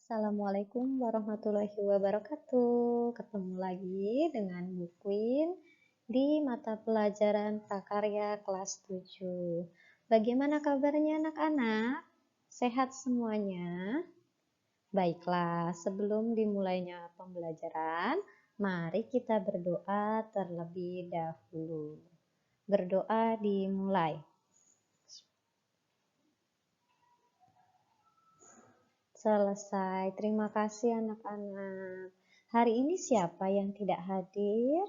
Assalamualaikum warahmatullahi wabarakatuh. Ketemu lagi dengan Bu Queen di mata pelajaran prakarya kelas 7. Bagaimana kabarnya anak-anak? Sehat semuanya? Baiklah, sebelum dimulainya pembelajaran, mari kita berdoa terlebih dahulu. Berdoa dimulai. Selesai. Terima kasih anak-anak. Hari ini siapa yang tidak hadir?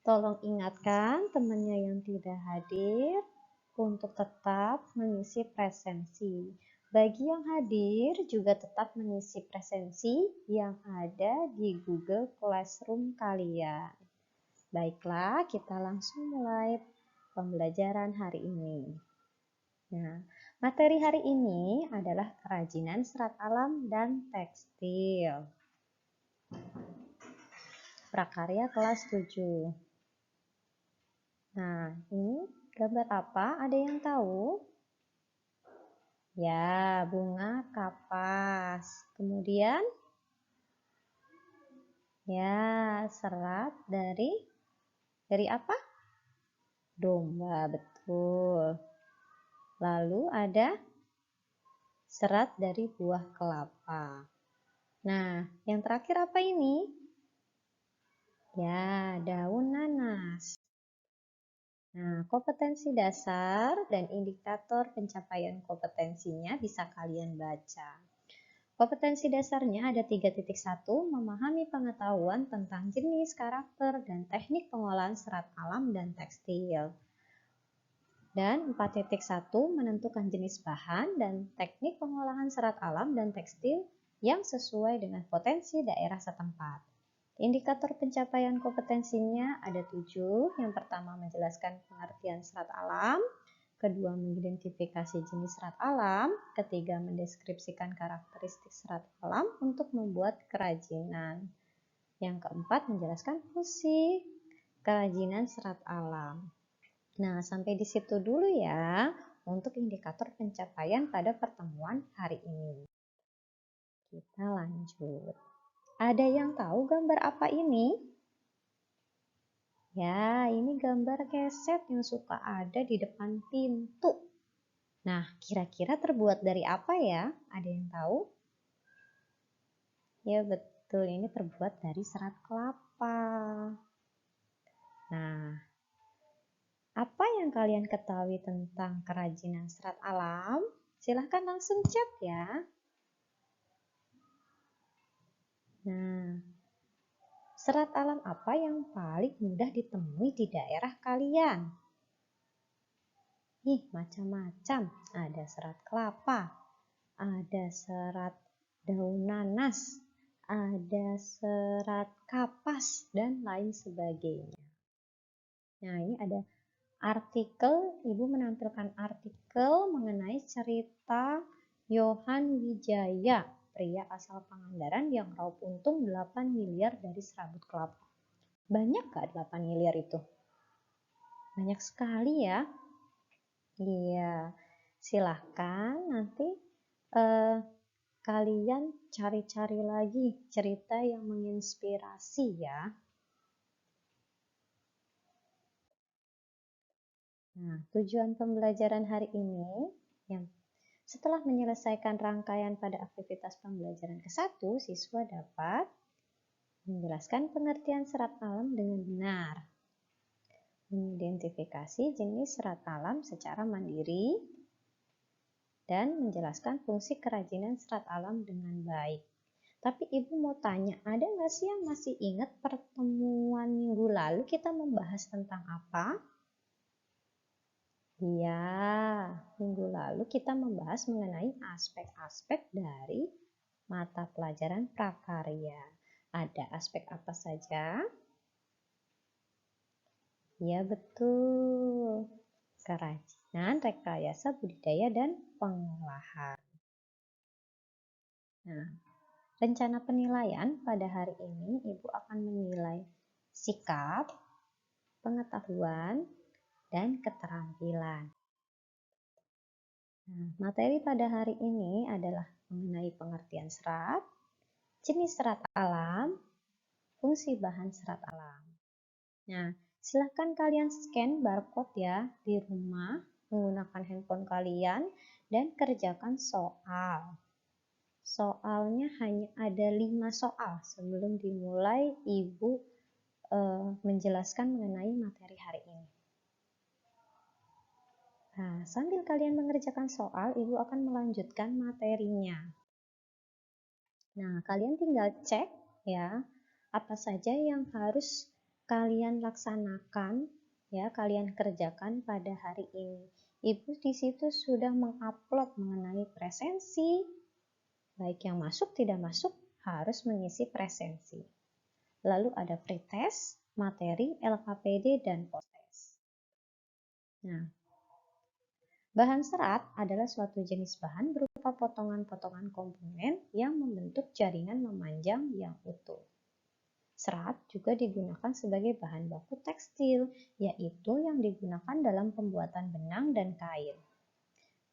Tolong ingatkan temannya yang tidak hadir untuk tetap mengisi presensi. Bagi yang hadir juga tetap mengisi presensi yang ada di Google Classroom kalian. Baiklah, kita langsung mulai pembelajaran hari ini. Nah, materi hari ini adalah kerajinan serat alam dan tekstil. Prakarya kelas 7. Nah, ini gambar apa? Ada yang tahu? Ya, bunga kapas. Kemudian, ya, serat dari apa? Domba, betul. Lalu ada serat dari buah kelapa. Nah, yang terakhir apa ini? Ya, daun nanas. Nah, kompetensi dasar dan indikator pencapaian kompetensinya bisa kalian baca. Kompetensi dasarnya ada 3.1, memahami pengetahuan tentang jenis, karakter, dan teknik pengolahan serat alam dan tekstil. Dan 4.1, menentukan jenis bahan dan teknik pengolahan serat alam dan tekstil yang sesuai dengan potensi daerah setempat. Indikator pencapaian kompetensinya ada 7. Yang pertama menjelaskan pengertian serat alam, kedua mengidentifikasi jenis serat alam, ketiga mendeskripsikan karakteristik serat alam untuk membuat kerajinan. Yang keempat menjelaskan fungsi kerajinan serat alam. Nah, sampai di situ dulu ya untuk indikator pencapaian pada pertemuan hari ini. Kita lanjut. Ada yang tahu gambar apa ini? Ya, ini gambar keset yang suka ada di depan pintu. Nah, kira-kira terbuat dari apa ya? Ada yang tahu? Ya, betul. Ini terbuat dari serat kelapa. Nah, apa yang kalian ketahui tentang kerajinan serat alam? Silahkan langsung chat ya. Nah, serat alam apa yang paling mudah ditemui di daerah kalian? Macam-macam. Ada serat kelapa, ada serat daun nanas, ada serat kapas, dan lain sebagainya. Nah, ini ada artikel, Ibu menampilkan artikel mengenai cerita Yohan Wijaya, pria asal Pangandaran yang raup untung 8 miliar dari serabut kelapa. Banyak gak 8 miliar itu? Banyak sekali ya. Iya, silahkan nanti kalian cari-cari lagi cerita yang menginspirasi ya. Nah, tujuan pembelajaran hari ini setelah menyelesaikan rangkaian pada aktivitas pembelajaran ke-1, siswa dapat menjelaskan pengertian serat alam dengan benar, mengidentifikasi jenis serat alam secara mandiri, dan menjelaskan fungsi kerajinan serat alam dengan baik. Tapi Ibu mau tanya, ada nggak sih yang masih ingat pertemuan minggu lalu kita membahas tentang apa? Iya, minggu lalu kita membahas mengenai aspek-aspek dari mata pelajaran prakarya. Ada aspek apa saja? Ya, betul. Kerajinan, rekayasa, budidaya, dan pengolahan. Nah, rencana penilaian pada hari ini Ibu akan menilai sikap, pengetahuan, dan keterampilan. Nah, materi pada hari ini adalah mengenai pengertian pencapaian serat, jenis serat alam, fungsi bahan serat alam. Nah, silahkan kalian scan barcode ya di rumah menggunakan handphone kalian dan kerjakan soal. Soalnya hanya ada 5 soal. Sebelum dimulai, Ibu menjelaskan mengenai materi hari ini. Nah, sambil kalian mengerjakan soal, Ibu akan melanjutkan materinya. Nah, kalian tinggal cek ya, apa saja yang harus kalian laksanakan, ya, kalian kerjakan pada hari ini. Ibu di situ sudah mengupload mengenai presensi, baik yang masuk tidak masuk harus mengisi presensi. Lalu ada pretest, materi, LKPD, dan posttest. Nah, bahan serat adalah suatu jenis bahan berupa potongan-potongan komponen yang membentuk jaringan memanjang yang utuh. Serat juga digunakan sebagai bahan baku tekstil, yaitu yang digunakan dalam pembuatan benang dan kain.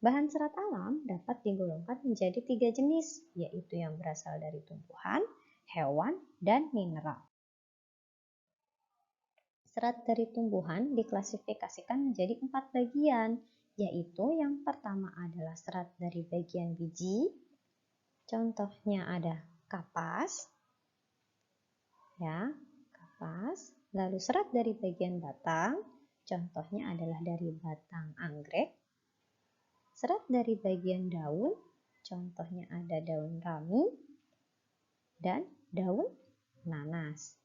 Bahan serat alam dapat digolongkan menjadi 3 jenis, yaitu yang berasal dari tumbuhan, hewan, dan mineral. Serat dari tumbuhan diklasifikasikan menjadi 4 bagian, yaitu yang pertama adalah serat dari bagian biji. Contohnya ada kapas, ya, kapas. Lalu serat dari bagian batang, contohnya adalah dari batang anggrek. Serat dari bagian daun, contohnya ada daun rami dan daun nanas.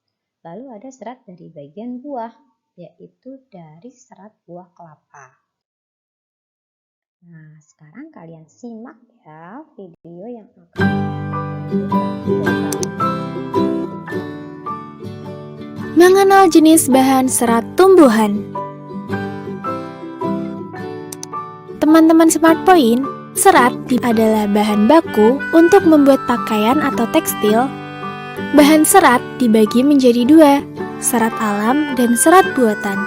Lalu ada serat dari bagian buah, yaitu dari serat buah kelapa. Nah, sekarang kalian simak ya video yang akan mengenal jenis bahan serat tumbuhan. Teman-teman Smart Point, serat adalah bahan baku untuk membuat pakaian atau tekstil. Bahan serat dibagi menjadi 2, serat alam dan serat buatan.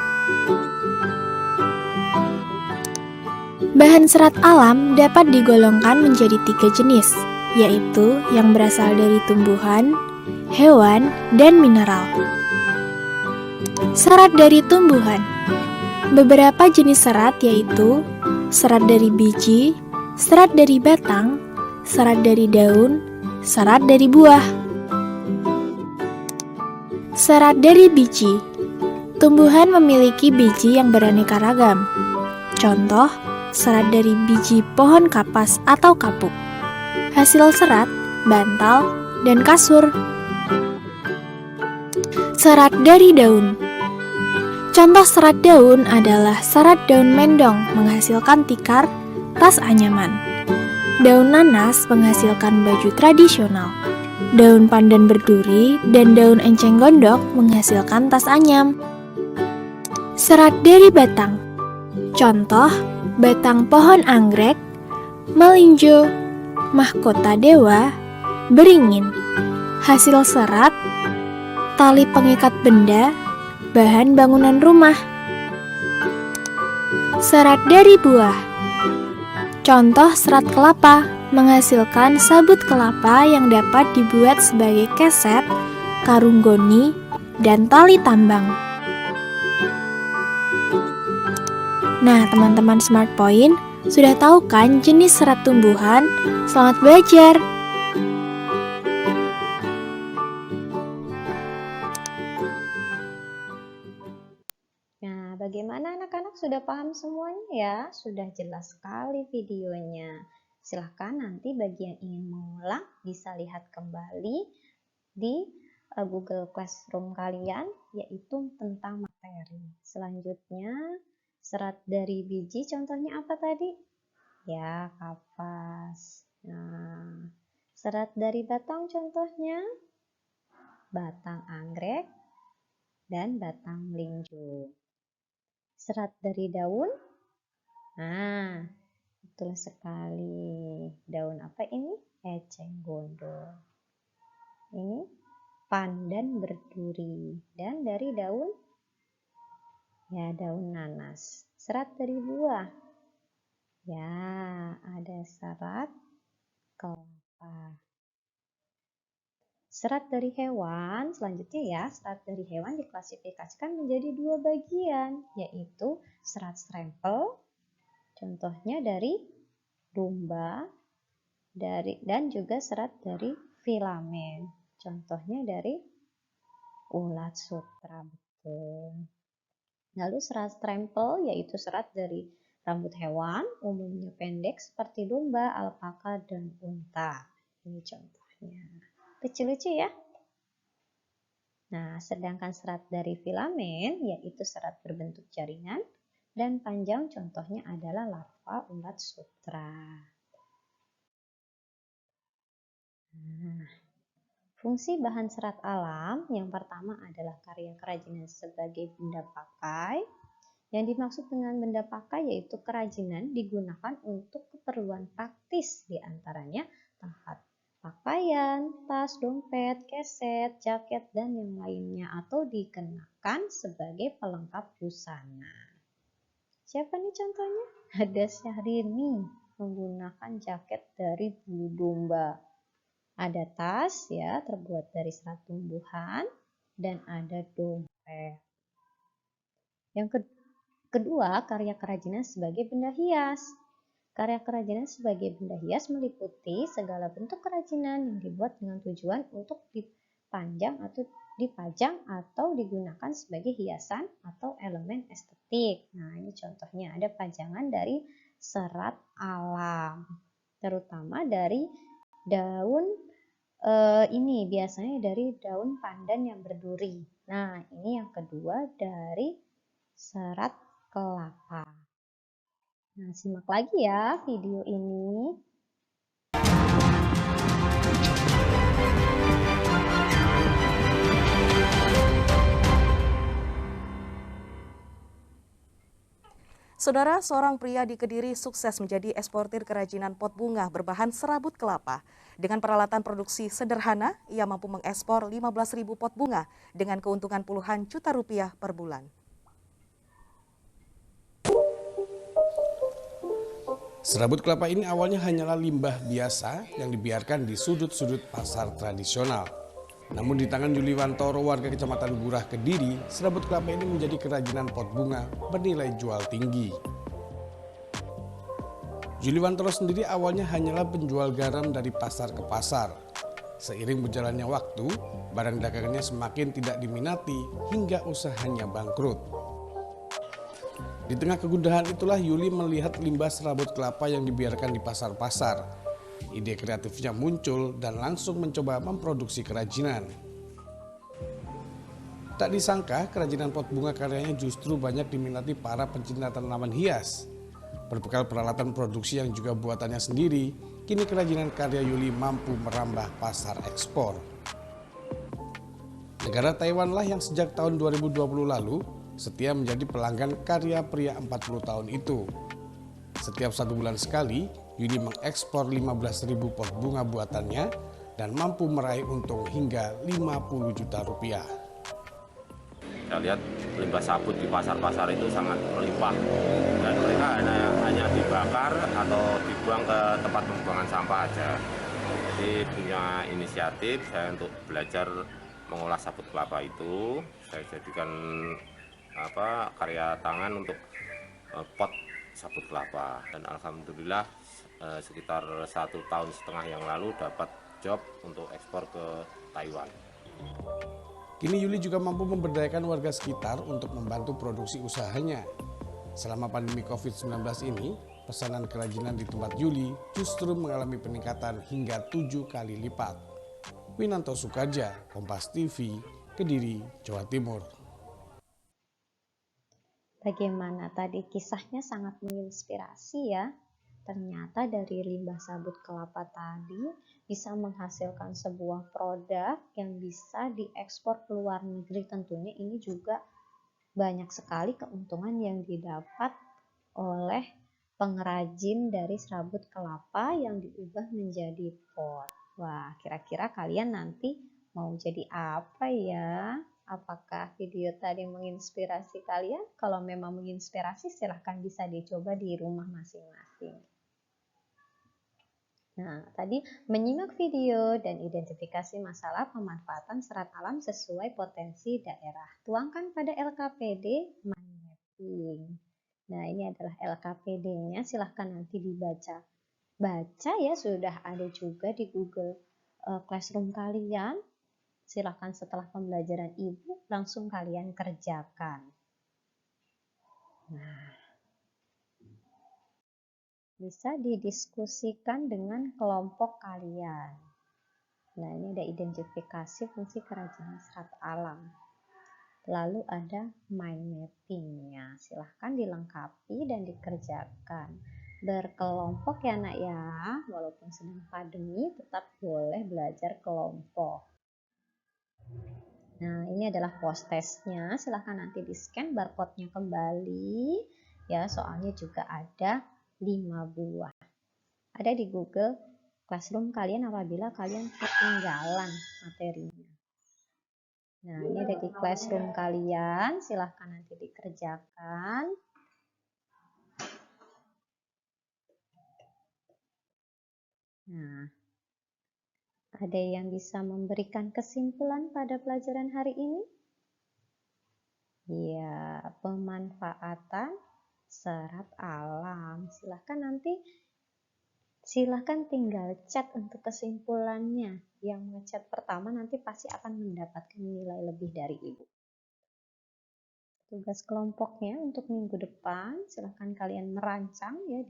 Bahan serat alam dapat digolongkan menjadi 3 jenis, yaitu yang berasal dari tumbuhan, hewan, dan mineral. Serat dari tumbuhan. Beberapa jenis serat yaitu serat dari biji, serat dari batang, serat dari daun, serat dari buah. Serat dari biji. Tumbuhan memiliki biji yang beraneka ragam. Contoh, serat dari biji pohon kapas atau kapuk. Hasil serat, bantal, dan kasur. Serat dari daun. Contoh serat daun adalah serat daun mendong menghasilkan tikar, tas anyaman. Daun nanas menghasilkan baju tradisional. Daun pandan berduri dan daun enceng gondok menghasilkan tas anyam. Serat dari batang. Contoh, batang pohon anggrek, melinjo, mahkota dewa, beringin. Hasil serat, tali pengikat benda, bahan bangunan rumah. Serat dari buah. Contoh serat kelapa menghasilkan sabut kelapa yang dapat dibuat sebagai keset, karung goni, dan tali tambang. Nah, teman-teman Smart Point, sudah tahu kan jenis serat tumbuhan? Selamat belajar! Nah, bagaimana anak-anak sudah paham semuanya ya? Sudah jelas sekali videonya. Silahkan nanti bagi yang ingin mengulang bisa lihat kembali di Google Classroom kalian, yaitu tentang materi. Selanjutnya, serat dari biji contohnya apa tadi? Ya, kapas. Nah, serat dari batang contohnya batang anggrek dan batang melinjo. Serat dari daun, nah, betul sekali. Daun apa ini? Eceng gondok. Ini pandan berduri. Dan dari daun, ya daun nanas. Serat dari buah, ya ada serat kelapa. Serat dari hewan, selanjutnya ya, serat dari hewan diklasifikasikan menjadi dua bagian, yaitu serat stempel, contohnya dari domba, dan juga serat dari filamen, contohnya dari ulat sutra. Betul. Lalu serat stempel yaitu serat dari rambut hewan, umumnya pendek seperti domba, alpaka, dan unta. Ini contohnya. Lucu-lucu ya. Nah, sedangkan serat dari filamen yaitu serat berbentuk jaringan dan panjang, contohnya adalah larva ulat sutra. Nah, fungsi bahan serat alam yang pertama adalah karya kerajinan sebagai benda pakai. Yang dimaksud dengan benda pakai yaitu kerajinan digunakan untuk keperluan praktis, diantaranya tempat pakaian, tas, dompet, keset, jaket, dan yang lainnya, atau dikenakan sebagai pelengkap busana. Siapa nih contohnya? Ada Syahrini menggunakan jaket dari bulu domba. Ada tas ya terbuat dari serat tumbuhan dan ada dompet. Yang kedua, karya kerajinan sebagai benda hias. Karya kerajinan sebagai benda hias meliputi segala bentuk kerajinan yang dibuat dengan tujuan untuk dipajang atau digunakan sebagai hiasan atau elemen estetik. Nah, ini contohnya ada pajangan dari serat alam, terutama dari daun ini biasanya dari daun pandan yang berduri. Nah, ini yang kedua dari serat kelapa. Nah, simak lagi ya video ini. Saudara, seorang pria di Kediri sukses menjadi eksportir kerajinan pot bunga berbahan serabut kelapa. Dengan peralatan produksi sederhana, ia mampu mengekspor 15.000 pot bunga dengan keuntungan puluhan juta rupiah per bulan. Serabut kelapa ini awalnya hanyalah limbah biasa yang dibiarkan di sudut-sudut pasar tradisional. Namun di tangan Yuli Wantoro, warga Kecamatan Gurah, Kediri, serabut kelapa ini menjadi kerajinan pot bunga bernilai jual tinggi. Yuli Wantoro sendiri awalnya hanyalah penjual garam dari pasar ke pasar. Seiring berjalannya waktu, barang dagangannya semakin tidak diminati hingga usahanya bangkrut. Di tengah kegundahan itulah Yuli melihat limbah serabut kelapa yang dibiarkan di pasar-pasar. Ide kreatifnya muncul dan langsung mencoba memproduksi kerajinan. Tak disangka kerajinan pot bunga karyanya justru banyak diminati para pencinta tanaman hias. Berbekal peralatan produksi yang juga buatannya sendiri, kini kerajinan karya Yuli mampu merambah pasar ekspor. Negara Taiwan lah yang sejak tahun 2020 lalu setia menjadi pelanggan karya pria 40 tahun itu. Setiap 1 bulan sekali, Yuli mengekspor 15.000 pot bunga buatannya dan mampu meraih untung hingga 50 juta rupiah. Saya lihat limbah sabut di pasar-pasar itu sangat melimpah dan mereka hanya dibakar atau dibuang ke tempat pembuangan sampah aja. Jadi punya inisiatif saya untuk belajar mengolah sabut kelapa itu. Saya jadikan karya tangan untuk pot sabut kelapa dan alhamdulillah sekitar 1,5 tahun yang lalu dapat job untuk ekspor ke Taiwan. Kini Yuli juga mampu memberdayakan warga sekitar untuk membantu produksi usahanya. Selama pandemi COVID-19 ini, pesanan kerajinan di tempat Yuli justru mengalami peningkatan hingga 7 kali lipat. Winanto Sukaja, Kompas TV, Kediri, Jawa Timur. Bagaimana tadi kisahnya sangat menginspirasi ya. Ternyata dari limbah sabut kelapa tadi bisa menghasilkan sebuah produk yang bisa diekspor ke luar negeri. Tentunya ini juga banyak sekali keuntungan yang didapat oleh pengrajin dari serabut kelapa yang diubah menjadi pot. Wah, kira-kira kalian nanti mau jadi apa ya? Apakah video tadi menginspirasi kalian? Kalau memang menginspirasi, silahkan bisa dicoba di rumah masing-masing. Nah, tadi menyimak video dan identifikasi masalah pemanfaatan serat alam sesuai potensi daerah. Tuangkan pada LKPD mind mapping. Nah, ini adalah LKPD-nya, silahkan nanti dibaca. Baca ya, sudah ada juga di Google Classroom kalian. Silahkan setelah pembelajaran Ibu langsung kalian kerjakan. Nah, bisa didiskusikan dengan kelompok kalian. Nah, ini ada identifikasi fungsi kerajinan serat alam. Lalu ada mind mapping-nya. Silahkan dilengkapi dan dikerjakan. Berkelompok ya nak ya, walaupun sedang pandemi tetap boleh belajar kelompok. Nah, ini adalah post testnya. Silahkan nanti di-scan barcode-nya kembali. Ya, soalnya juga ada 5 buah. Ada di Google Classroom kalian apabila kalian ketinggalan materinya. Nah, ini ada di Classroom kalian. Silahkan nanti dikerjakan. Nah, ada yang bisa memberikan kesimpulan pada pelajaran hari ini? Ya, pemanfaatan serat alam. Silahkan tinggal chat untuk kesimpulannya. Yang ngechat pertama nanti pasti akan mendapatkan nilai lebih dari Ibu. Tugas kelompoknya untuk minggu depan, silahkan kalian merancang ya,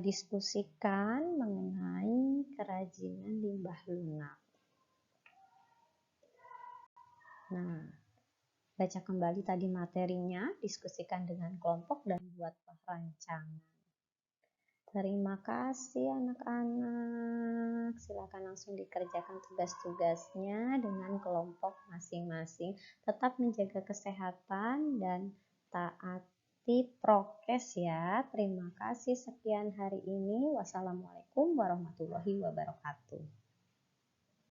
diskusikan mengenai kerajinan limbah lunak. Nah, baca kembali tadi materinya, diskusikan dengan kelompok dan buatlah rancangan. Terima kasih anak-anak. Silakan langsung dikerjakan tugas-tugasnya dengan kelompok masing-masing. Tetap menjaga kesehatan dan taati prokes ya. Terima kasih sekian hari ini. Wassalamualaikum warahmatullahi wabarakatuh.